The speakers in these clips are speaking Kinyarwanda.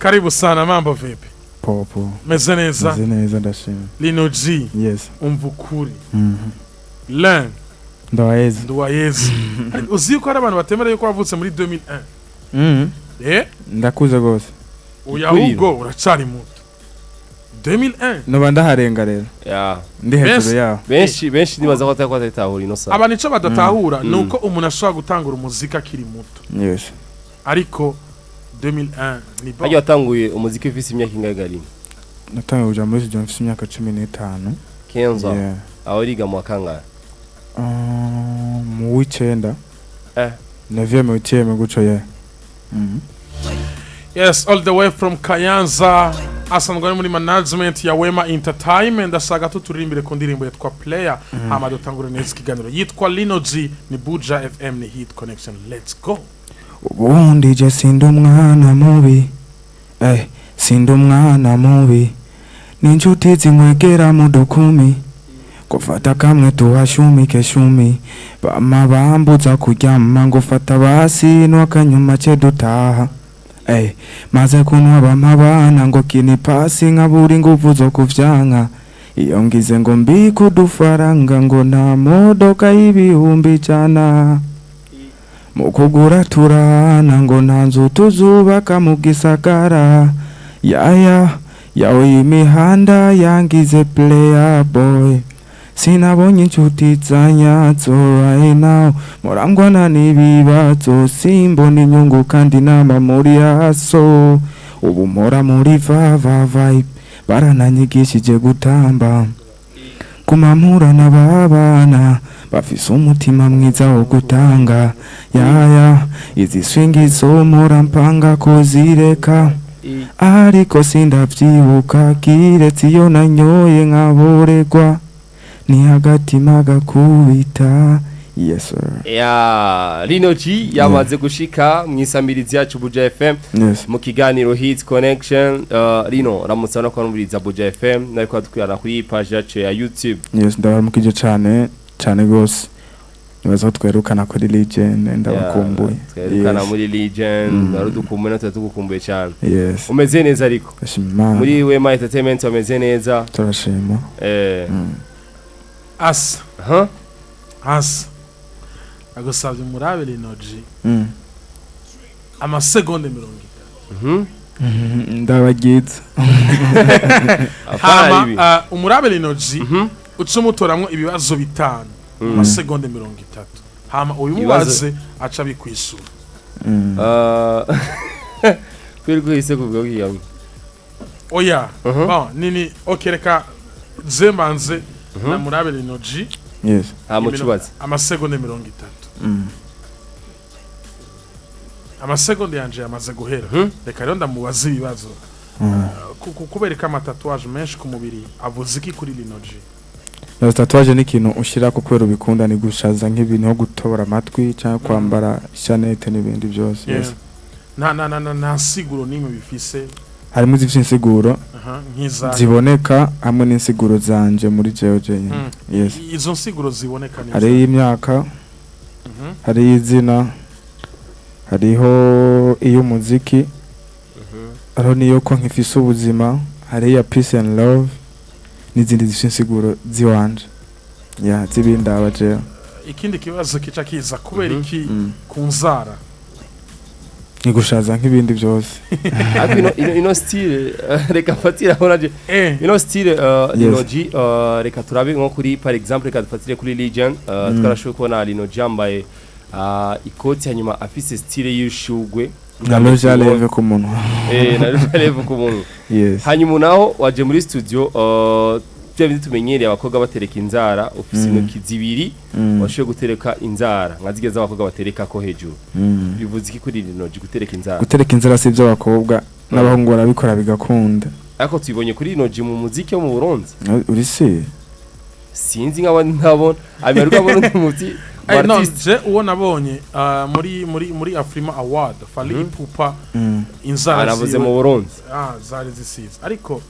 Karibu sana, mambo vipi? Popo. Meze neza ndashima. LINO-G. Yes. Umvukuri. Len. Ndwayezi. Uzi ko ari abantu batemera yuko wavutse muri 2001. Ndakuze gose. Oya ahubwo uracari muto. 2001. No ndaharenga rero. Ya. Ndi hejuru yaho. Benshi nibaza ko atatahura ino saha. Abantu ico badatahura nuko umuntu ashobora gutangura umuziki akiri muto. Yes. Ariko 2001 ni Ayo yatanguye umuziki ufise imyaka ingahe garini? Natanguye kuja muri studio mfise imyaka 15. Kenzo. Yeah. Aho riga mu kangahe? Mu w'icenda. Nevye mu w'icenda guco ye. Yes, all the way from Kayanza. Asanzwe muri management ya Wema Entertainment. Asaga tuturimbire ku ndirimbo yitwa Player. Hama dutangura neza ikiganiro yitwa LINO-G ni Buja FM ni Hit Connection. Let's go. Ubundi je sindi umwana mubi. Sindi umwana mubi. Ninjuti zinkwegera mu dukumi. Gufata kamwe tuhashumi keshumi. Bama bambuza kuryama ngufata basi n'akanyuma cye dutaha. Maze kunwa bamabana ngo kini pasi nkaburi nguvu zo kuvyanka. Iyo ngize ngo mbiko dufaranga ngo nta modoka y'ibihumbi cana. Mukugura turana ngo nta nzu tuzubaka mu gisagara. Yawe imihanda yangize player boy. Sinabonye inshuti zanyazo right now. Murangwana n'ibibazo simbona inyungu kandi nama muri aso. Ubu mpora muri vava vibe. Barananyigishije gutamba. Kumamura n'ababana bafise umutima mwiza wo gutanga. Izi swingi zo mpora mpanga ko zireka. Ariko sindavyibuka kiretse iyo nanyoye nkaboregwa. Ni agatima gakubita. Yes sir. Ya LINO-G yamaze gushika mwisamirizi yacu Buja FM. Yes. Mu kiganiro Hit Connection. Lino ramutse no kwanumviriza Buja FM nariko twirana kuri page yacu ya YouTube. Yes, ndabaramukije cyane gose. Nibaza twerukana kuri Legend ndabakumbuye. Twerukana muri Legend narudukumbuye natwe tugukumbuye cyane. Yes. Umeze neza ariko. Ashima. Muri Wema Entertainment umeze neza. Turashima. As agusabye murabe LINO-G. Amasegonde 30. Ndabagize. Hama umurabe LINO-G ucumutoramwo ibibazo bitanu. Amasegonde 30. Hama uyu mubaze aca bikwisura. Kwirgo ise kuvuga kiyamwe. Oya. Nini okereka zemanze na murabe LINO-G. Yes. Hamucubaza. Amasegonde 30. Amasegonde yanje yamaze guhera. Reka rero ndamubaza ibibazo. Kubereka amatatuwaje menshi ku mubiri avuze iki kuri LINO-G? Tatuwaje ni ikintu ushira ko kwera ubikunda ni gushaza nk'ibintu nko gutobora amatwi cyangwa kwambara chanete n'ibindi byose. Yes. Na siguro nimwe bifise. Harimo z'insiguro ziboneka hamwe n'insiguro zanje muri jeje. Yes. Izo nsiguro ziboneka neza. Hari imyaka. Hari izina. Hariho iyo umuziki. Hariho niyo ko nkifise ubuzima. Hari ya peace and love. N'izindi z'insiguro ziwanje. Zibinda abaje. Ikindi kibazo kica kiza kubera iki kunzara. Nigushaza nk'ibindi byose. Ino style reka fatira honaje. Ino style LINO-G reka turabe nko kuri par exemple reka dufatire kuri Legend twarashoboye kubona LINO-G yambaye ikoti hanyuma afise style y'ushugwe. Naloja leve ku muntu. Naloja leve ku muntu. Yes. Hanyuma naho waje muri studio byo tumenyereye abakobwa batereka inzara ufise intoki zibiri washoye gutereka inzara nkazigeza abakobwa batereka ko hejuru. Bivuze iki kuri LINO-G gutereka inzara? Gutereka inzara sivyo abakobwa n'abahungu barabikora bigakunda. Ariko tubonye kuri LINO-G mu muziki wo mu Burundi. Uri se? Sinzi nk'abandi ntabona abiruka Burundi muti. Je uwo nabonye muri Afrima Award Fally Ipupa inzara aravuze mu Burundi. Zari zisize. Ariko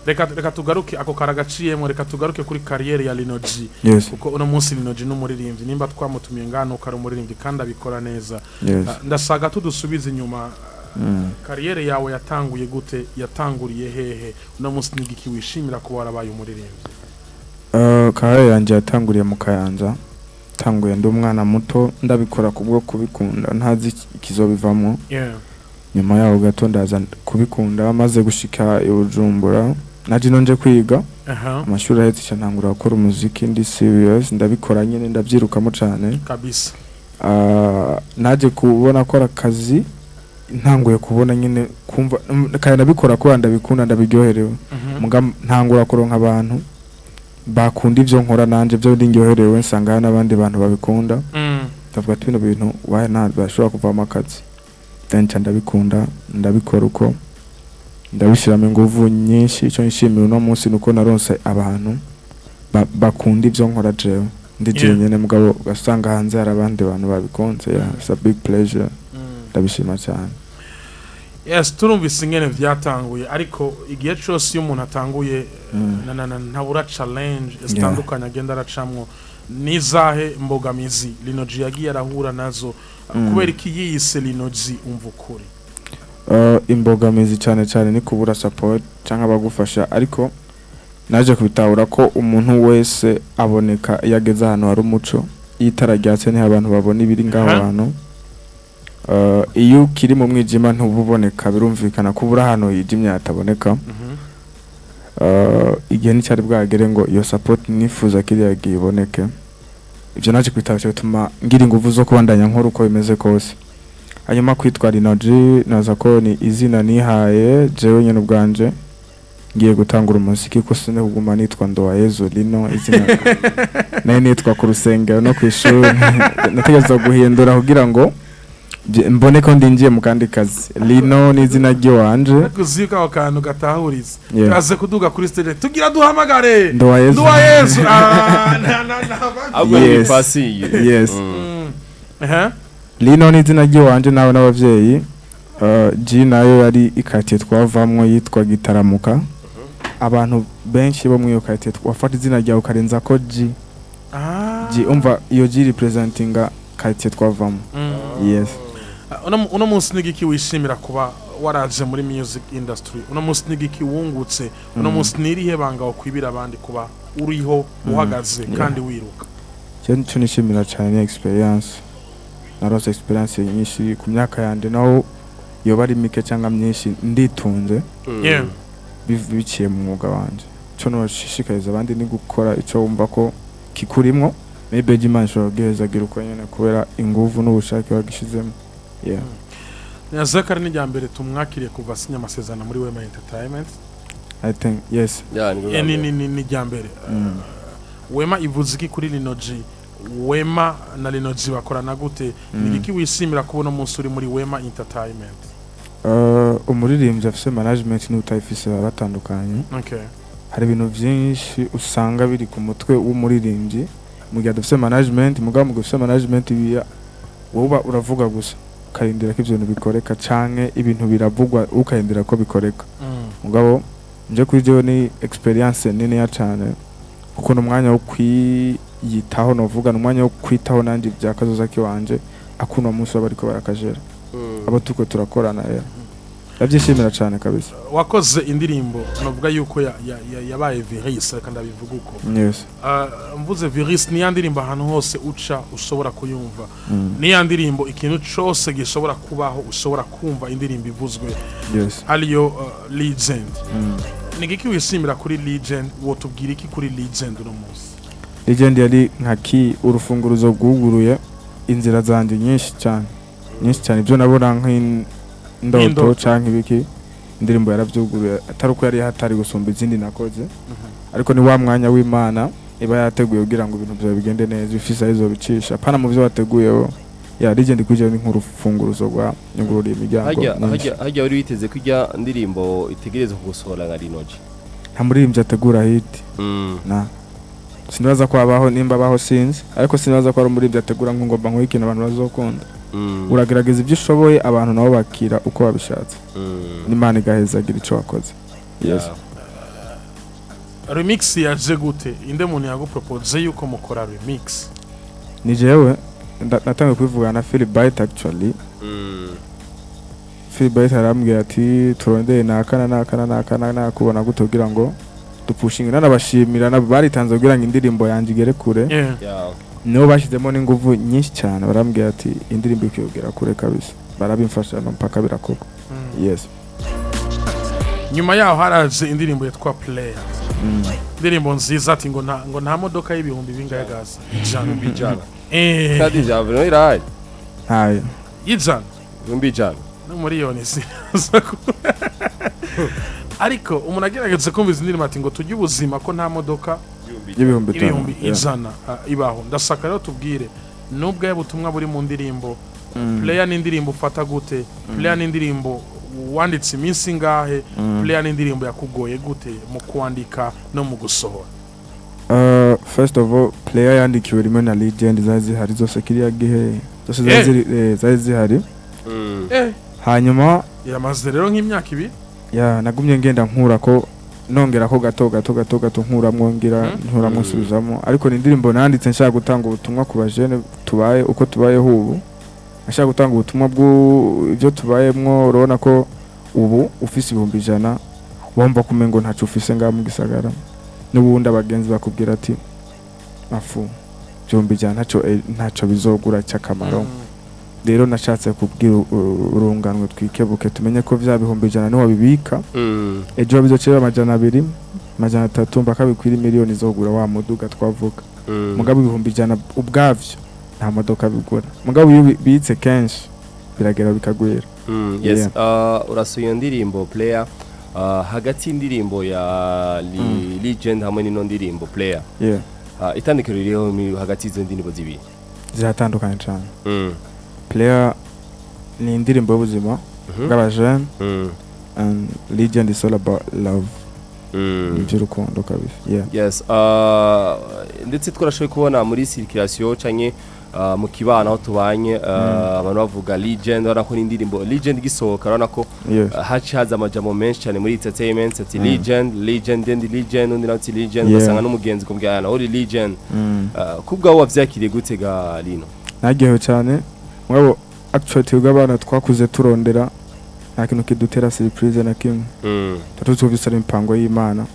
reka tugaruke ako karagaciyemo reka tugaruke kuri carrière ya LINO-G. Kuko uno munsi LINO-G n'umuririmbyi nimba twamutumiye ngano kari umuririmbyi kandi abikora neza. Ndasaga tudusubiza inyuma kariyere yawe yatanguye gute yatanguriye hehe uno munsi nigiki wishimira kuba warabaye umuririmbyi kariyere yanjye yatanguriye mu Kayanza tanguye ndi umwana muto ndabikora kubwo kubikunda ntazi ikizobivamo nyuma yaho gato ndaza kubikunda amaze gushika i Bujumbura naje nonje kwiga amashuri ahetse cyantangura gukora umuziki ndi serious ndabikora nyene ndabyirukamo cyane kabisa naje kubona ko akazi ntanguye kubona nyene kumva kandi nabikora ko ndabikunda ndabiryoherewe ntangura kuronka abantu bakunda ivyo nkora nanje byo ndingyoherewe nsanga n'abandi bantu babikunda ndavuga ati bino bintu wahe bashobora kuvamo akazi dencha ndabikunda ndabikora uko ndabishiramo inguvu nyinshi icyo nshimira uno munsi nuko naronse abantu bakunda ivyo nkora jewe ndije nyene mugabo gasanga hanze hari abandi bantu babikunze it's a big pleasure ndabishima cyane yes turumvise ingene vyatanguye ariko igihe cyose iyo umuntu atanguye ntabura challenge zitandukanye agenda aracamwo nizahe mbogamizi LINO-G yagiye arahura nazo kubera iki yise LINO-G umva ukuri imbogamizi cyane cyane ni kubura support cyangwa bagufasha ariko naje kubitahura ko umuntu wese aboneka yageze ahantu hari umuco itara ryatse ni abantu babona ibiri ngaho abantu iyo kiri mu mwijima ntububoneka birumvikana kubura hano yijimye ataboneka igihe n'icyari bwagere ngo iyo support nifuza kiri yagiboneke ibyo naje kwitashye bituma ngira ingufu zo kubandanya nkora uko bimeze kose hanyuma kwitwa LINO-G naza ko ni izina nihaye jewe nyene ubwanje ngiye gutangura umuziki ko sine kuguma nitwa Ndowayezu Lino izina nayo nitwa ku rusengero no kwishuri nategeza guhindura kugira ngo mbone ko ndingiye mu kandi kazi Lino ni izina ry'iwanje kuzika akantu gatahuriza kaze kuduga kuri stage tugira duhamagare Ndowayezu yes Lino ni izina ry'iwanje nawe n'abavyeyi G nayo yari ikatiye twavamwe yitwa Gitaramuka abantu benshi bo mwiyo katiye wafata izina ryawe karenza ko G G umva iyo G representinga katiye twavamwe yes uno munsi nigiki wishimira kuba waraje muri music industry uno munsi nigiki wungutse uno munsi nirihe banga kwibira abandi kuba uriho uhagaze kandi wiruka cyo nishimira cyane experience narose experience nyinshi ku myaka yande naho yo bari mike cyangwa myinshi nditunze biciye mu mwuga wanje cyo no shishikariza abandi ni gukora ico wumva ko kikurimwo maybe Imana ishobora gira uko nyene kubera inguvu n'ubushake wagishizemo Zakari ni jambere tumwakiriye kuva sinya amasezerano muri Wema Entertainment I think yes ni jambere Wema ivuze iki kuri LINO-G Wema na LINO-G bakorana gute nigiki wishimira kubona umunsi uri muri Wema Entertainment umuririmbyi afise management n'utayifise batandukanye hari ibintu byinshi usanga biri ku mutwe w'umuririmbyi mu gihe afise management mugabo mu gufise management biya woba uravuga gusa karindira ko ibyo bintu bikoreka canke ibintu biravugwa ukayindira ko bikoreka mugabo nje kuri je ni experience nini ya cyane kuko n'umwanya wo kwiyitaho no vuga n'umwanya wo kwitaho nanje byakazoza kiwanje akuno munsi bariko barakajera abo tuko turakorana rero ndabyishimira cyane kabisa wakoze indirimbo novuga yuko yabaye virus kandi abivuga uko yes mvuze virus ni yandirimbo ahantu hose uca ushobora kuyumva ni yandirimbo ikintu cyose gishobora kubaho ushobora kumva indirimbo ivuzwe yes aliyo legend nigiki wishimira kuri legend wotubwira iki kuri legend no munsi legend yari nkaki urufunguruzo rwuguruye inzira zanje nyinshi cyane ibyo nabona nk'indoto canke ibiki indirimbo yaravyuguruye atari uko yari hatari gusumba izindi nakoze ariko ni wa mwanya w'Imana iba yateguye kugira ngo ibintu byawe bigende neza bifise arizo bicisha pana mu byo wateguyeho ya legend kuje ni nk'urufunguruzo rwa nyugururiye imiryango hajya wari witeze kujya ndirimbo itegereza kugusohora nka LINO-G nta muririmbyi ategura hit na sinibaza ko abaho nimba abaho sinzi ariko sinibaza ko ari umuririmbyi ategura ngomba nk'ikino abantu bazokunda uragerageza ibyo ushoboye abantu nabo bakira uko babishatse n'Imana igahezagira ico wakoze yes remix yaje gute inde muntu yagupropose yuko mukora remix ni jewe natangiye kwivugana na Philip Byte actually feedback arambwira ati turondeye nakana kubona gutogira ngo dupushinga nanabashimira nabo baritanze kugira ngo indirimbo yanje igere kure no bashizemo n'inguvu nyinshi cyane barambwira ati indirimbo ikiyogera kure kabisa barabimfasha mpaka birakoko yes nyuma yaho haraje indirimbo yitwa Player indirimbo nziza ati ngo nta modoka y'ibihumbi bingahe gaza bijana kandi javre no iraye hayo ijana bijana no miliyoni si ariko umuntu agerageze kumva indirimbo ati ngo tujye ubuzima ko nta modoka y'ibihumbi ijana ibaho ndasaka rero tubwire nubwo yabutumwa buri mu ndirimbo Player ni indirimbo ufata gute Player ni indirimbo wanditse iminsi ngahe Player ni indirimbo yakugoye gute mu kwandika no mu gusohora first of all Player yandikiwe rimwe na Legend zazi hari zose kiriya gihe zose zazi zihari hanyuma yamaze rero nk'imyaka ibiri nagumye ngenda nkura ko nongera ko gato nkura nkuramwo nsubizamo ariko ni indirimbo nanditse nshaka gutanga ubutumwa ku bajene tubaye uko tubayeho ubu ashaka gutanga ubutumwa bw'ibyo tubayemwo urabona ko ubu ufise 100 wumva kumengo ntacu ufise ngaho mu gisagara n'ubundi abagenzi bakubwira ati afu 100 ntaco bizogura cy'akamaro rero nashatse kubwira urunganwe twikebuke tumenye ko vya 100 niho bibika ejo bizocera 200 300 mpaka bikwira miliyoni zogura wa muduga twavuga mugabo 100 ubwavyo nta modoka bigura mugabo bitse kenshi biragera bikagwira yes urasuye ndirimbo Player hagati indirimbo ya Legend hamwe n'ino ndirimbo Player itandikiro ririho hagati izo ndirimbo zibiri ziratandukanye cyane Player ni indirimbo y'ubuzima bw'abajene and Legend is all about love by'urukundo kabisa yes ndetse twarashoboye kubona muri circulation canke mu kibana aho tubanye abantu bavuga Legend barako n'indirimbo Legend gisohoka urabona ko haza amajambo menshi cyane muri entertainment ati Legend undi nati Legend basanga n'umugenzi kumbwira uri Legend kubwa wavyakiriye gute ga Lino nagiyeho cyane mwabo actually twabana twakuze turondera nta kintu kidutera surprise na kimwe tutuzubisara impango y'Imana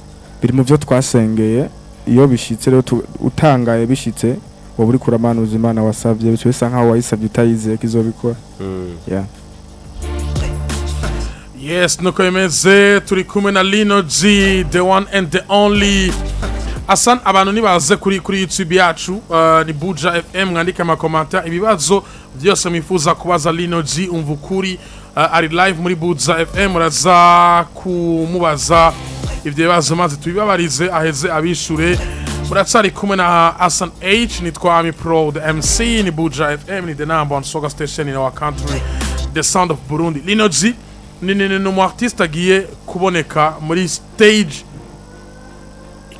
biri mu byo twasengeye iyo bishitse rero utangaye bishitse waburi kuramanuza Imana wasavye bice bisa nkaho wayisavye utayizeye kizobikora yes nuko yemeze turi kumwe na LINO-G the one and the only Asan abantu nibaze kuri YouTube yacu ni Buja FM mwandika amakomanta ibibazo byose mwifuza kubaza LINO-G umvukuri ari live muri Buja FM muraza kumubaza ibyo bibazo maze tubibabarize aheze abishure muratsari kumwe na Asan H nitwa Ami Pro the MC ni Buja FM ni the number one soga station in our country the sound of Burundi LINO-G ni mu artiste agiye kuboneka muri stage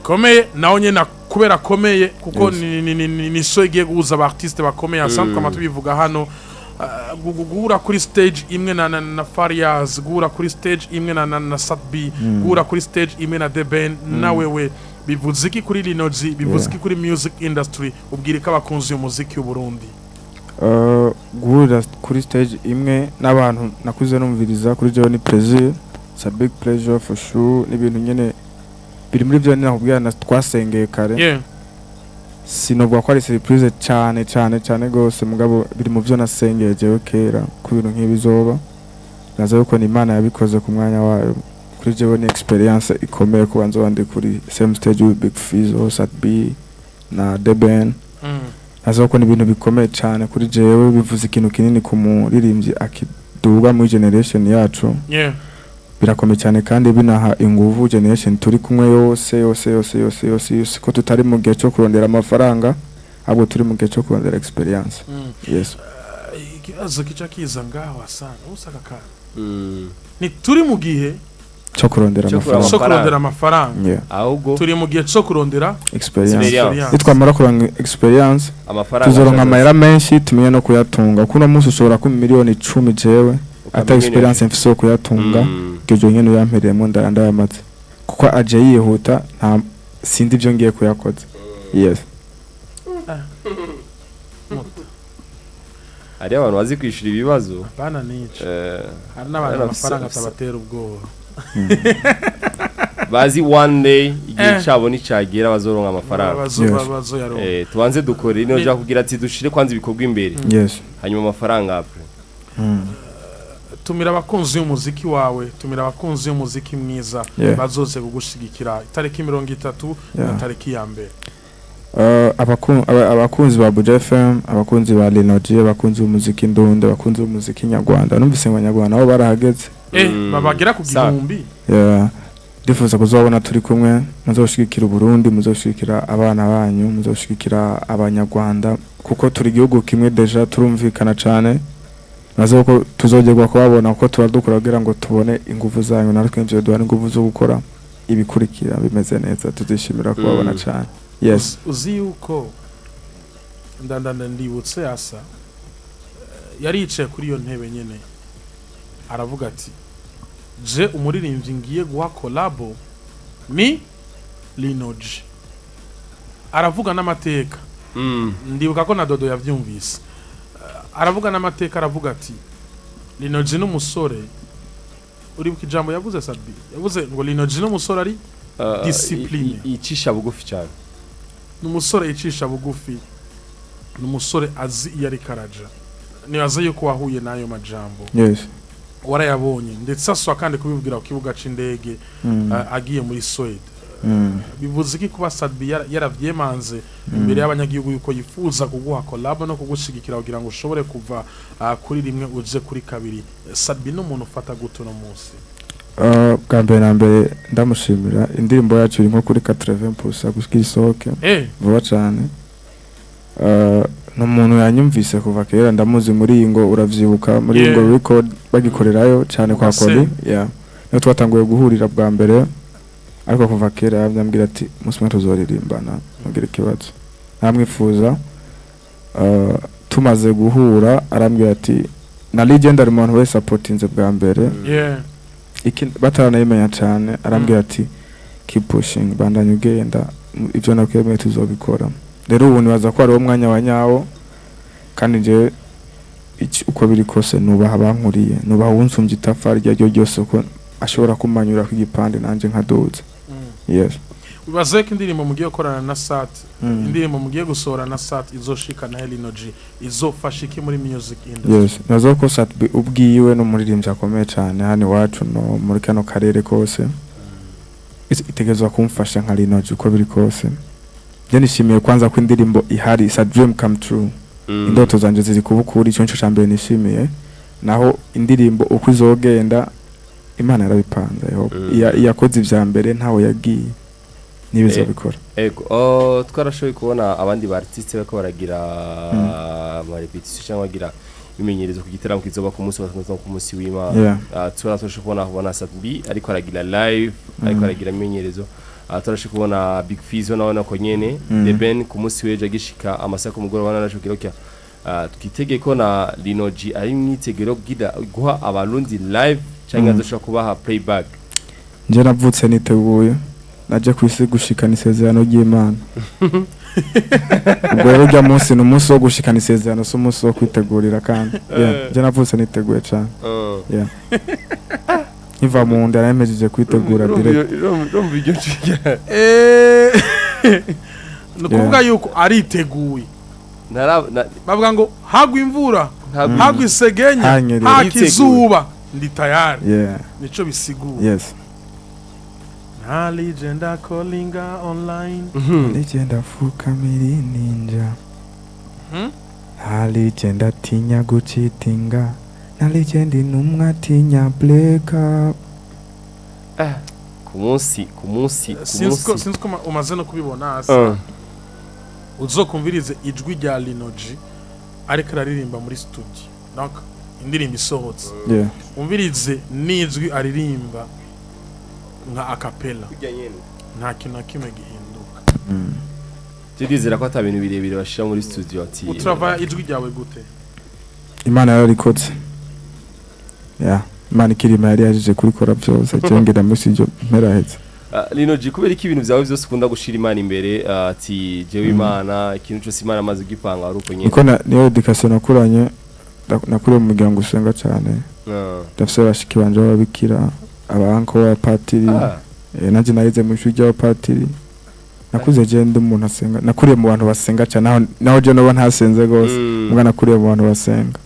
komeye naho nyene kubera komeye kuko ni so igiye guhuza aba artiste bakomeye asanzwe kama tubivuga hano guhura kuri stage imwe na Farias guhura kuri stage imwe na Satbi guhura kuri stage imwe na The Ben na wewe bivuze iki kuri LINO-G bivuze iki kuri music industry ubwirika abakunzi y'umuziki w'u Burundi guhura kuri stage imwe n'abantu nakuze numviriza kuri jewe ni pleasure it's a big pleasure for sure n'ibintu nyene biri muri byo nakubwira twasengeye kare sinovuga ko ari surprise cyane gose mugabo biri mu byo nasengeye jewe kera ku bintu nk'ibizoba nazo yuko ni Imana yabikoze ku mwanya wayo kuri jewe ni experience ikomeye ko banzo bandi kuri same stage with Big Fizzo Satbi na The Ben nazo ko ni ibintu bikomeye cyane kuri jewe bivuze ikintu kinini ku muririmbyi akiduga mu generation yacu birakomeye cyane kandi binaha inguvu generation turi kumwe yose ko tutari mu gihe cyo kurondera amafaranga ahubwo turi mu gihe cyo kurondera experience yes ikibazo kica kiza ngaho asana usaka ka ni turi mu gihe cyo kurondera amafaranga ahubwo turi mu gihe cyo kurondera experience itwamara kuranga experience tuzoronka amahera menshi tumenye no kuyatunga kuno munsi ushobora ku miliyoni 10 jewe ata experience mfise kuyatunga kejo nyene yampereyemo ndayamaze kuko aje yihuta nta sindi byo ngiye kuyakoza yes ari abantu bazi kwishura ibibazo bana nico hari n'abantu amafaranga atabatera ubwoba bazi one day igihe cyabo nicagera bazoronka amafaranga bazoyaronka tubanze dukore ino ja kugira ati dushire kwanza ibikorwa imbere hanyuma amafaranga apre tumira abakunzi y'umuziki wawe tumira abakunzi y'umuziki mwiza bazoze kugushigikira itariki 30 na tariki ya mbere abakunzi ba Buja FM abakunzi ba LINO-G abakunzi b'umuziki ndundi abakunzi b'umuziki nyarwanda numvise abanyarwanda nabo barahageze babagera ku gihumbi ndifuza kuzabona turi kumwe muzoshigikira Burundi muzoshigikira abana banyu muzoshigikira abanyarwanda kuko turi igihugu kimwe deja turumvikana cyane nazo ko tuzogerwa kubabona uko turadukora kugira ngo tubone ingufu zanyu natwe nje duhana ingufu zo gukora ibikurikira bimeze neza tuzishimira kubabona cyane uzi yuko ndibutse asa yari yicaye kuri iyo ntebe nyene aravuga ati je umuririmbyi ngiye guha collabo ni LINO-G aravuga n'amateka ndibuka ko na Dodo yavyumvise aravuga n'amateka aravuga ati LINO-G n'umusore uri bukijambo yavuze Sabi yavuze ngo LINO-G n'umusore ari discipline icisha bugufi cyane n'umusore yicisha bugufi n'umusore azi yari karaja nibaza yuko wahuye nayo majambo warayabonye ndetse aswa kandi kubibwira ku kibuga c'indege agiye muri Sweden bivuze iki kuba Sabi yaravyemanze imbere y'abanyagihugu yuko yifuza kuguha collab no kugushigikira kugira ngo ushobore kuva kuri rimwe uje kuri kabiri Sabi n'umuntu ufata guto no munsi bwa mbere na mbere ndamushimira indirimbo yacu iri nko kuri 80% gushikira isohoke vuba cyane n'umuntu yanyumvise kuva kera ndamuzi muri ngo uravyibuka muri ngo record bagikorerayo cyane kwa Koli no twatanguye guhurira bwa mbere ariko kuva kera yavyambwira ati musuma tuzoririmbana mugira ikibazo namwifuza tumaze guhura arambwira ati na legendary man we supportinze bwa mbere bataranayimenya cyane arambwira ati keep pushing bandanye ugenda ibyo nakwemeye tuzobikora rero ubu nibaza ko ari wo mwanya wa nyawo kandi je uko biri kose nubaha abankuriye nubaha unsumje itafari rya ryose ko ashobora kumanyura ku gipande nanje nkadoze ubaze ko indirimbo mugiye gukorana na Sat indirimbo mugiye gusohora na Sat izoshika na LINO-G izofasha iki muri music industry nazo ko Sat ubwiwe no muririmbyi akomeye cyane hano iwacu no muri kano karere kose itegezwa kumfasha nka LINO-G uko biri kose je nishimiye kwanza ko indirimbo ihari is a dream come true indoto zanje ziri kubukuri cyo cyambere nishimiye naho indirimbo uko izogenda Imana yarabipanze yakoze ivya mbere ntaho yagiye nibizo bikora twarashoboye kubona abandi ba artiste bako baragira ama repetition cyangwa bagira imenyerezo ku gitaramo kizoba ku munsi wa ku munsi w'Imana turashoboye kubona Sabi ariko aragira live ariko aragira imenyerezo turashoboye kubona Big Fizzo naona ko nyene The Ben ku munsi weje agishika amasaka ku mugoroba narashobora kujya twitegeko na LINO-G ari mwitegero guha abarundi live cyangwa dushaka kubaha playback nje navutse niteguye naje kwisi gushikana isezerano ry'Imana ubwo rero jya munsi n'umunsi wo gushikana isezerano so umunsi wo kwitegurira kandi nje navutse niteguye cyane iva mu nda namejeje kwitegura direct rumva iryo nshya nukuvuga yuko ariteguye bavuga ngo hagwa imvura hagwa isegenya hakizuba ndi tayari nico bisigura nta legenda callinga online legenda fukamiri ninja nta legenda tinya gucitinga nta legenda inumwa tinya break up ku munsi sinzi ko umaze no kubibona asa uzokumvirize ijwi rya LINO-G ariko araririmba muri studio donc indirimbo isohotse umvirize n'ijwi aririmba nka acapella nta kintu na kimwe gihinduka tudizera ko ata bintu birebire bashira muri studio ati utrava ijwi ryawe gute Imana yararikotse Imana ikirima yari yaje kurikora byose cyongera muri studio mperahetse LINO-G kubera iki ibintu byawe byose ukunda gushira Imana imbere ati jewe Imana ikintu cyose Imana amaze gipanga ari uko nyene niko niyo education nakuranye nakuriye mu muryango usenga cyane ndafise bashiki banje babikira abanko ba patiri nanje nayize mu ishuri ry'abapatiri nakuze je ndi umuntu asenga nakuriye mu bantu basenga cyane naho je no ntasenze gose mbwa nakuriye mu bantu basenga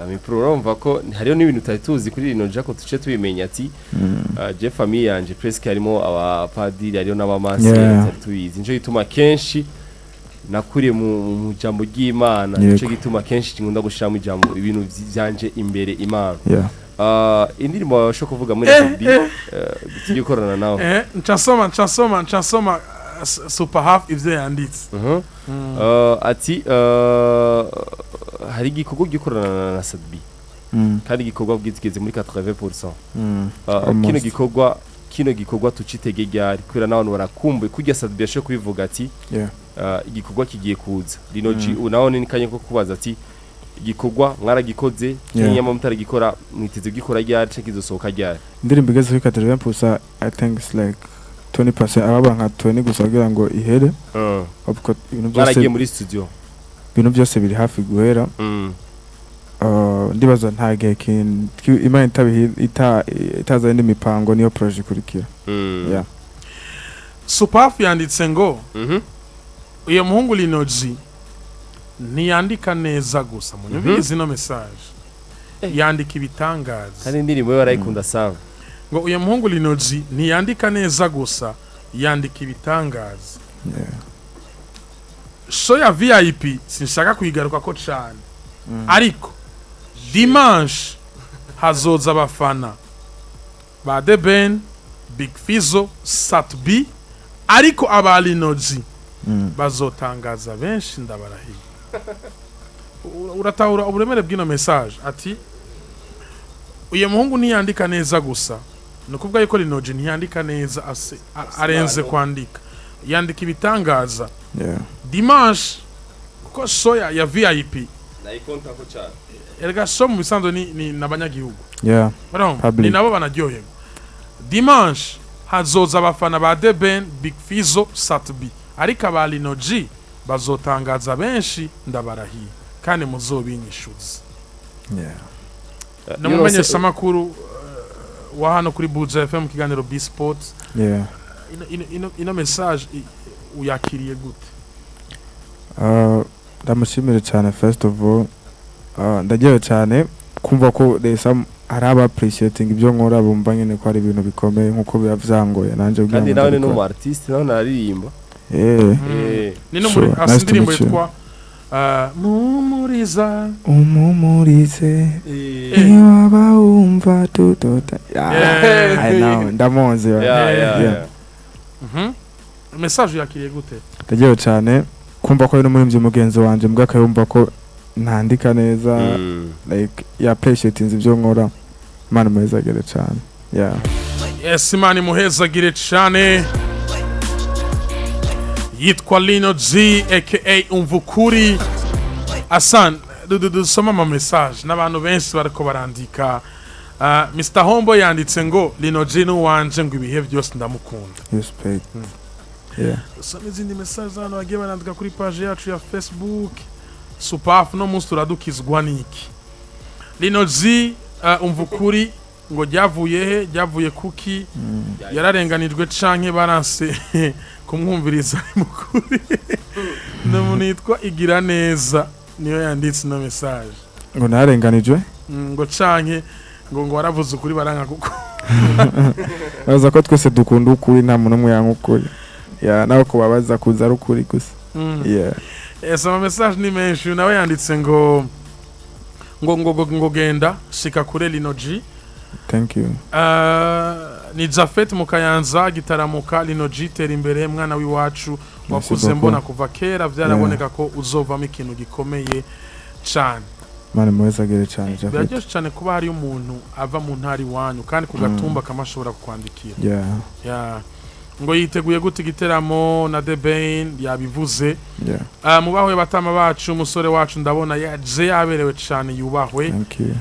mi proromva ko hariyo n'ibintu tutatuzi kuri LINO-G ko tuce tubimenya ati je famille yanje presque harimo abapadiri hariyo n'abamanse tubizi nico gituma kenshi nakuriye mu jambo ry'Imana nico gituma kenshi ngunda gushira mu jambo ibintu byanje imbere Imana indirimbo washo kuvuga muri B tugikorana nawe nchasoma super half ivyo yanditse ati hari igikorwa gikorana na Sadbi kandi igikorwa bwizigeze muri 80% kino gikorwa tucitege ryari kwira n'abantu barakumbuye kujya Sadbi yasho kubivuga ati igikorwa kigiye kuza LINO-G unaho ni kanye ko kubaza ati igikorwa mwaragikoze nyama mutari gikora mwiteze gikora ryari cyo kizosohoka ryari indirimbo igeze kuri 80% I think it's like 20% ababa nka 20 gusa kugira ngo ihere ubwo ibintu byose baragiye muri studio ibintu byose biri hafi guhera ndibaza nta gihe Imana itaza indi mipango niyo project kurikira Superf yanditse ngo uyo muhungu LINO-G ntiyandika neza gusa munyumvirize no message yandika ibitangaza kandi indirimbo yo barayikunda sana ngo uyo muhungu LINO-G ntiyandika neza gusa yandika ibitangaza show ya VIP sinshaka kuyigaruka ko cyane ariko dimanche hazoza abafana ba The Ben Big Fizzo Satbi ariko aba LINO-G bazotangaza benshi ndabarahiye uratahura uburemere bw'ino message ati uye muhungu ntiyandika neza gusa nukuvuga yuko LINO-G ntiyandika neza arenze kwandika yandika ibitangaza dimanche kuko soya ya VIP nayikonta ko cyane erega so mu bisanzwe ni nabanyagihugu ni nabo banaryoherwa dimanche hazoza abafana ba The Ben Big Fizzo Satbi ariko aba LINO-G bazotangaza benshi ndabarahiye kandi muzobinyishuza namumenyesha makuru wa hano kuri Buja FM kiganiro B Sports ino message uyakiriye gute ndamushimire cyane first of all ndagiye cyane kumva ko araba appreciating ibyo nkora bumva nyine ko ari ibintu bikomeye nkuko bivyangoye nanje ubwira kandi nawe ni artist nawe naririmba ni no muri asindirimbo yitwa umumurize iyo abumva tutota I know ndamonze message yakiriye gute ndagiye cyane kumva ko ari n'umurimvyi mugenzi wanje mbwa kayumva ko ntandika neza like ya appreciating ibyo nkora Imana muhezagire cyane yes Imana muhezagire cyane yitwa LINO-G aka Umvukuri asan dusoma ama message n'abantu benshi bariko barandika Mr Hombo yanditse ngo LINO-G n'uwanje ngo ibihe byose ndamukunda respect so n'izindi message hano bagiye barandika kuri page yacu ya Facebook Superf no munsi turadukizwa niki LINO-G Umvukuri ngo ryavuye kuki yararenganijwe canke baranse kumwumviriza mukuri n'umuntu yitwa igira neza niyo yanditse no message ngo narenganijwe ngo canke ngo waravuze ukuri baranka kuko baza ko twese dukunda ukuri nta muntu umwe yankukuri nawe ko babaza kuza ari ukuri gusa ama message ni menshi nawe yanditse ngo genda shika kure LINO-G thank you ni Jafet Mukayanza gitaramuka LINO-G tera imbere mwana wiwacu wakuze mbona kuva kera byaraboneka ko uzovamo ikintu gikomeye cyane Mane muhezagire cyane Jafet biraryoshye cyane kuba hari umuntu ava mu ntari wanyu kandi kugatumba kamashobora kukwandikira ngo yiteguye gute igiteramo na The Ben yabivuze mubahoye batama bacu umusore wacu ndabona yaje yaberewe cyane yubahwe thank you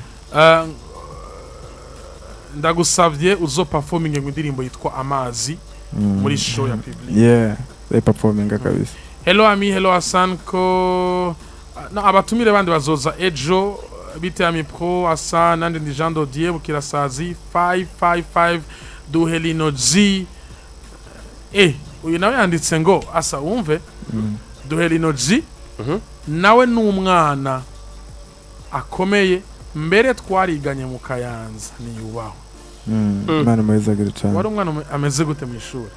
ndagusavye uzo performing ngo indirimbo yitwa Amazi muri show ya public they performing kabisa hello ami hello Asanko abatumire bandi bazoza ejo bite Ami Pro asa nande ndi Jean Dodier bukirasazi 555 duhe LINO-G uyu nawe yanditse ngo asa wumve duhe LINO-G nawe n'umwana akomeye mbere twariganye mu Kayanza ni yubaho Imana muhezagira cyane wari umwana ameze gute mu ishuri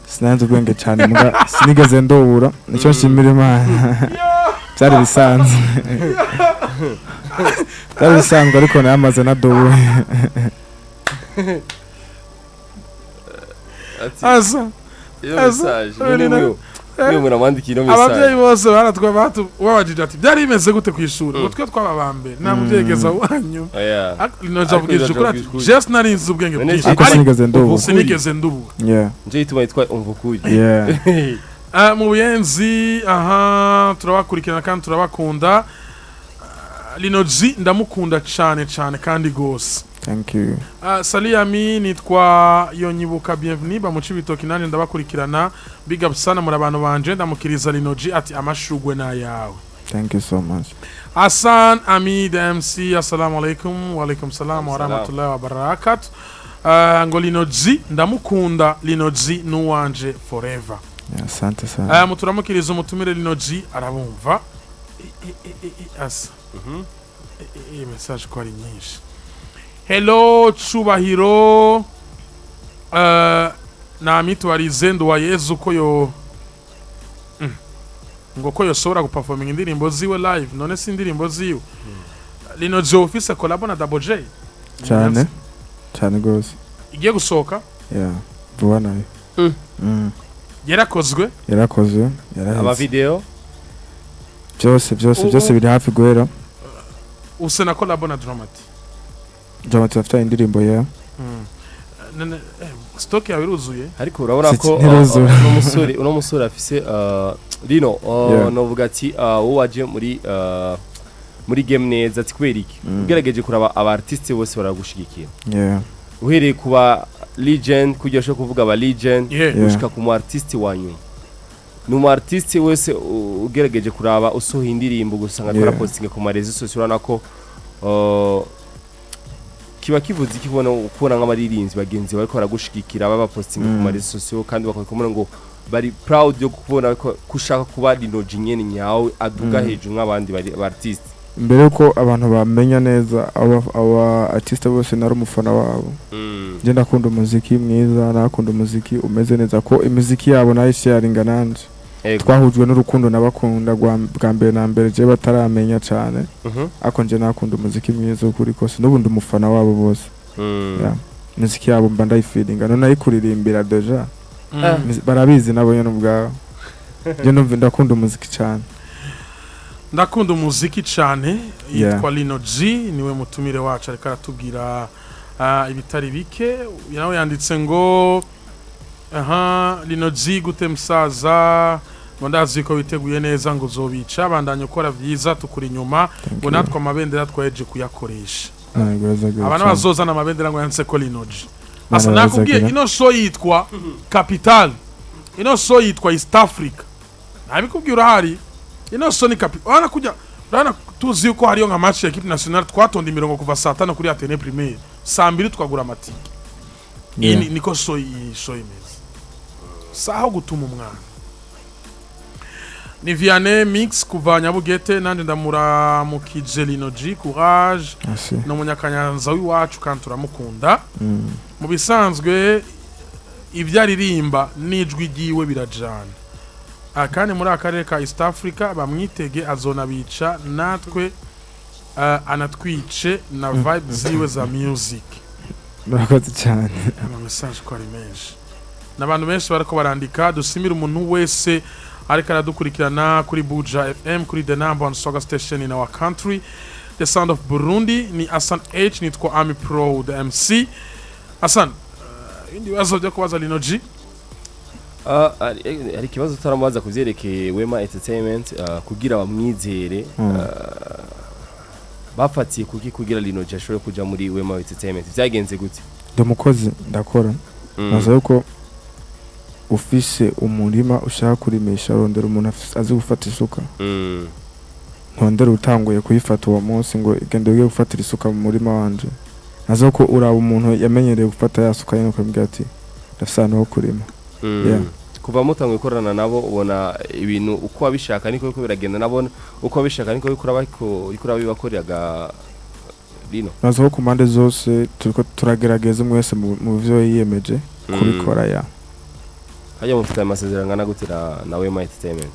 sinanze ubwenge cyane mbwa sinigeze ndobura nicyo nshimira Imana byari bisanzwe byari bisanzwe ariko namaze nadowe asa ababyeyi bose baratwa babajije ati byari bimeze gute ku ishuri ngo twe twababambere nta mubyegeza wanyu LINO-G avugije kuri ati just narinze ubwenge bwinshi sinigeze ndubu nje ituma yitwa umvukuye mu buyenzi turabakurikirana kandi turabakunda LINO-G ndamukunda cyane cyane kandi gose thank you Salut ami nitwa Yonyibuka bienvenue bamuci bitoki nanje ndabakurikirana big up sana muri abantu banje ndamukiriza LINO-G ati amashugwe na yawe thank you so much Hassan Ami DMC assalamu alaikum wa alaikum salam wa rahmatullahi wa barakatuh ngo LINO-G ndamukunda LINO-G nuwanje forever asante sana muturamukiriza umutumire LINO-G arabumva asa message ko ari nyinshi hello Chubahiro na mitwarize ndwa Yezu ko yo ngo ko yoshobora guperforming indirimbo ziwe live none si indirimbo ziwe LINO-G office collabo na Double J cyane gose igiye gusohoka vuba nayo yarakozwe aba video byose biri hafi guhera use na collabo na Dramati afite indirimbo stock yawe iruzuye ariko urabona ko uno musore afise Lino novuga ati waje muri game neza ati kweriki ugerageje kuraba aba artiste bose baragushigikira uhereye kuba legend kujya sho kuvuga aba legend ushika ku mu artiste wanyu numu artiste wese ugerageje kuraba usoha indirimbo gusanga akora posting ku marezi social urana ko kiba kivuze kubona nk'abaririnzi bagenzi bariko baragushigikira baba posting ku marezi social kandi bakakomera ngo bari proud yo kubona ko kushaka kuba LINO-G nyene nyawe aduga hejuru nk'abandi ba artiste mbere ko abantu bamenya neza aba artiste bose nari umufana wabo je ndakunda umuziki mwiza nakunda umuziki umeze neza ko imiziki yabo nayo sharinga nanje twahujwe n'urukundo nabakunda bwa mbere na mbere je bataramenya cyane ako nje nakunda umuziki mwiza kuri kose n'ubundi umufana wabo bose imiziki yabo mba ndayifeelinga none ayikuririmbira deja barabizi nabo nyene ubwaho je numva ndakunda umuziki cyane ndakunda umuziki cyane yitwa LINO-G niwe mutumire wacu ariko aratubwira ibitari bike nawe yanditse ngo LINO-G gute musaza ngo ndazi ko biteguye neza ngo uzobica bandanye ukora vyiza tukuri inyuma ngo natwe amabendera twaje kuyakoresha abana bazozana amabendera ngo yanse ko LINO-G asa nakubwiye ino show yitwa Capital ino show yitwa East Africa nabikubwiye urahari ino show ni Capital wana kujya urana tuzi uko hariyo nka match ya equipe nationale twatonda imirongo kuva saa 5 kuri Atene Primaire saa 2 twagura amatike niko show imeze saho gutuma umwana ni Vianney Mix kuva Nyabugete nandi ndamura mu LINO-G courage no munyakanyanza w'iwacu kandi turamukunda mu bisanzwe ivyaririmba nijwi giwe birajana akane muri akarere ka East Africa bamwitege azonabica natwe anatwice na vibe ziwe za music murakoze cyane ama message ko ari menshi n'abantu benshi barako barandika dusimira umuntu wese ariko aradukurikirana kuri Buja FM kuri the number one soga station in our country the sound of Burundi ni Hassan H nitwa Ami Pro the MC Hassan indi wazo byo kubaza LINO-G ari kibazo taramaza kuvyerekeye Wema Entertainment kugira bamwizere bafatiye kugira LINO-G ashobore kuja muri Wema Entertainment byagenze gute ndumukozi ndakora nazo yuko ufise umurima ushaka kurimisha rondera umuntu azi gufata isuka ntondera utanguye kuyifata uwo munsi ngo igende ugiye gufatira isuka mu murima wanje nazo ko uraba umuntu yamenyereye gufata yasuka yino kwambwira ati ndafisa no kurima kuva mutanguye korana nabo ubona ibintu uko abishaka niko biragenda nabona uko abishaka niko bikora bibakoreraga Lino nazo ku mande zose turiko turagerageza mwese mu byo yiyemeje kubikora ya hajya mufite amasezerano ngana gutira na Wema Entertainment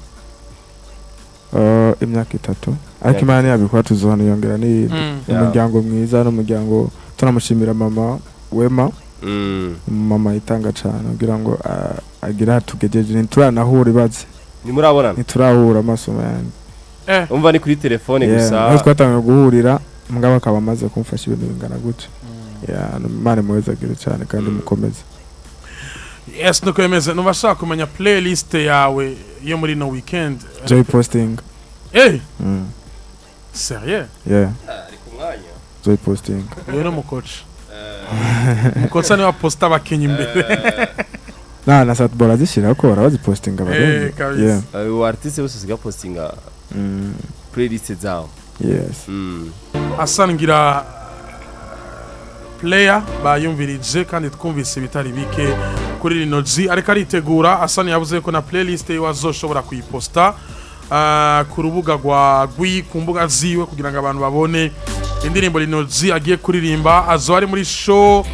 imyaka 3 ariko imana yabikora tuzohana yongera ni umuryango mwiza n'umuryango tunamushimira mama Wema mama itanga cyane kugira ngo agira tugejeje nituranahura ibaze ntiturahura amaso yanjye umva ni kuri telefone gusa aho twatangiye guhurira mugabo akaba amaze kumfasha ibintu bingana gutya mane muweza gire cyane kandi mukomeze yes nuko yemeze nubashaka kumenya playlist yawe yo muri no weekend joy posting sérieux ari kumwanya joy posting yo no mukoci mukoca ni wa posta abakenyi imbere na satbora zishira ko barazipostinga barenze uwo artiste wese siga postinga playlist zao yes asangira player bayumvirije kandi twumvise bitari bike kuri LINO-G ariko aritegura asani yavuze ko na playlist wazoshobora kuyiposta ku rubuga rwa Gwi ku mbuga ziwe kugira ngo abantu babone indirimbo LINO-G agiye kuririmba azo ari muri show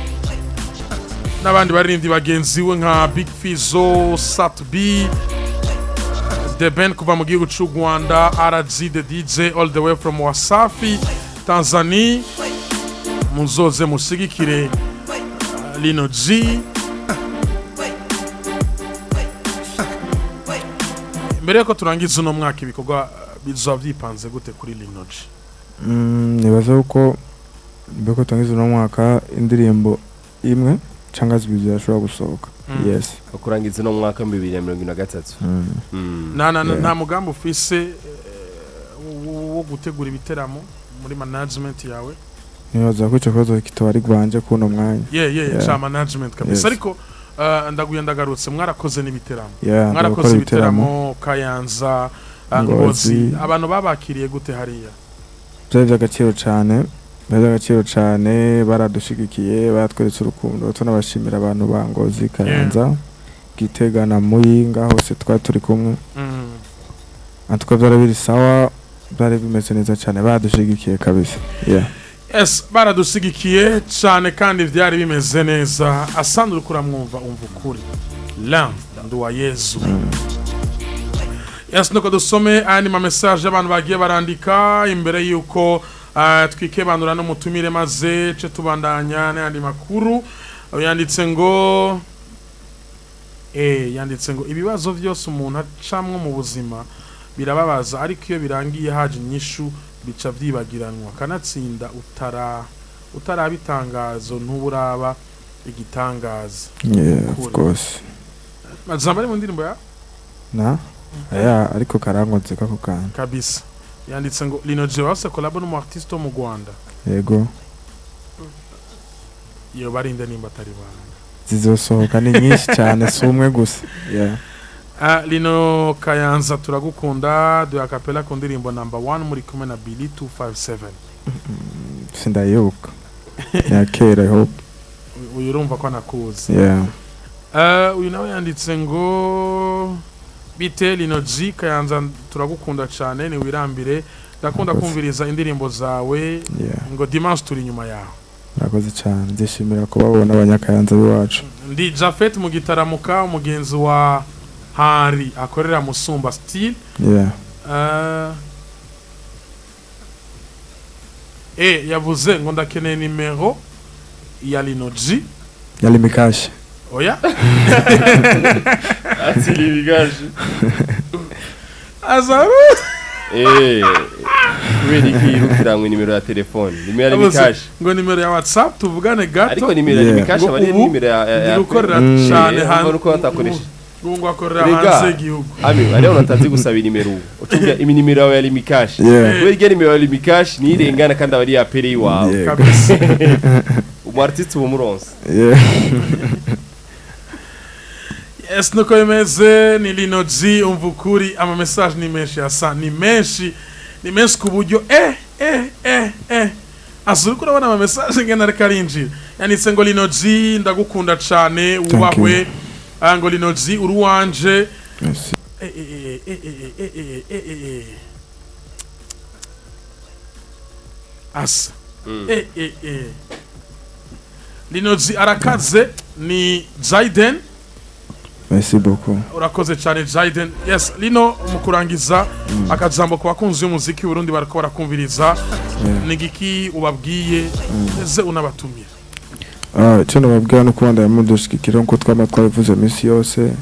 n'abandi baririmbyi bagenzi we nka Big Fizzo, Sat B, The Band kuva mu gihugu cy'u Rwanda, RG the DJ all the way from Wasafi, Tanzania. Muzoze musigikire LINO-G. Mbere ko turangiza uno mwaka ibikorwa bizoba byipanze gute kuri LINO-G? Nibaza uko mbeko turangiza uno mwaka indirimbo imwe cyangwa zibiri zashobora gusohoka. Yes. Okurangiza no mwaka 2023. Nta mugambo ufise wo gutegura ibiteramo muri management yawe? Nibaza ko icyo kibazo kitwari gwanje kuno mwanya. Cha management kabisa ariko ndaguye ndagarutse mwarakoze n'ibiteramo. Mwarakoze ibiteramo Kayanza, Ngozi, abantu babakiriye gute hariya? Byari agaciro cyane. Agaciro cyane baradushigikiye batweretse urukundo tunabashimira abantu bangozi Kayanza Gitega na Muyinga hose turi kumwe atwa byarabiri sawa byari bimeze neza cyane badushigikiye kabisa yes baradusigikiye cyane kandi byari bimeze neza asandura kuramwumva ukuri la nduwa Yesu yes nuko dusome andi ma message y'abantu bagiye barandika imbere yuko twikebanura n'umutumire maze cyo tubandanya n'andi makuru yanditse ngo ibibazo byose umuntu acamwe mu buzima birababaza ariko iyo birangiye haje inyishu bica byibagiranwa kanatsinda utarabitangazo ntuburaba igitangaza of course mazamba ari mu ndirimbo ya ariko karangonze kako kana kabisa yanditse ngo LINO-G wase collabo n'umu artiste wo mu Rwanda yego iyo barinde nimba atari bana zizosohoka ni nyinshi cyane sumwe gusa Lino Kayanza turagukunda du acapella ku ndirimbo number 1 muri kumwe na Billy 257 sindayoka yakera hope uyurumva ko nakuzi uyu nawe yanditse ngo bite LINO-G Kayanza turagukunda cyane ni wirambire ndakunda kumviriza indirimbo zawe ngo dimanche turi nyuma yawe Murakoze cyane ndishimira ko babona abanyakayanza biwacu ndi Jafet mu gitaramuka umugenzi wa Hari akorera Musumba Style yavuze ngo ndakeneye nimero ya LINO-G yali mikashi oya atili bigaje azaru weli kirukirangwe nimero ya telefone nimero ya mikashi ngo nimero ya WhatsApp tuvugane gato ariko nimero ya mikashi bari nimero ya gukorera cyane hanze uko batakoresha ngo akorera hanze igihugu ari unatanze gusaba inimero utumya iminimero ya mikashi weli nimero ya mikashi ni irengana kandi abari ya pere iwawe kabisa umartiste umuronse yes nuko yemeze ni LINO-G umvukuri ama message ni menshi asa ni menshi ni menshi ku buryo azuri kurabona ama message ngena ariko arinjira yanitse ngo LINO-G ndagukunda cyane ubahwe ngo LINO-G uri wanje asa LINO-G arakaze ni Jaiden. Merci beaucoup. Urakoze cyane Jaiden. Yes, Lino mukurangiza akajambo ku bakunzi y'umuziki Burundi barako barakumviriza nigiki ubabwiye eze unabatumira. Cyo nababwira no kubandanya mudushikira nko twama twabivuze misi yose.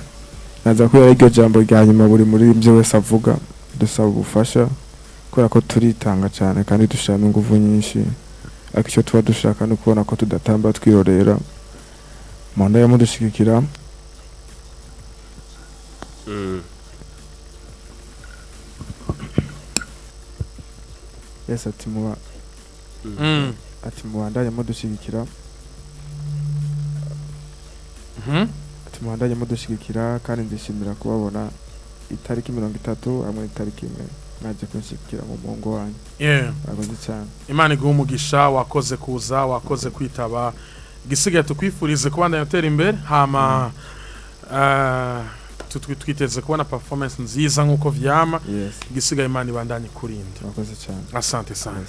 Naza ko yarigyo jambo rya nyuma buri muri ibyo wese avuga dusaba ubufasha kubera ko turitanga cyane kandi dushaka ingufu nyinshi. Akicyo tuba dushaka no kubona ko tudatamba twirorera. Manda ya mudushikira. Yes, ati muwandanye mudushigikira. Ati muwandanye mudushigikira kandi ndishimira kubabona itariki 30 hamwe itariki 1 naje kunshikira mu mongo wanyu. Akoze cyane. Imana iguha umugisha wakoze kuza wakoze kwitaba gisigaye tukwifurize kubandanya utera imbere hama twiteze kubona performance nziza nkuko vyama gisigaye Imana ibandanye kurinda. Akoze cyane. Asante sana.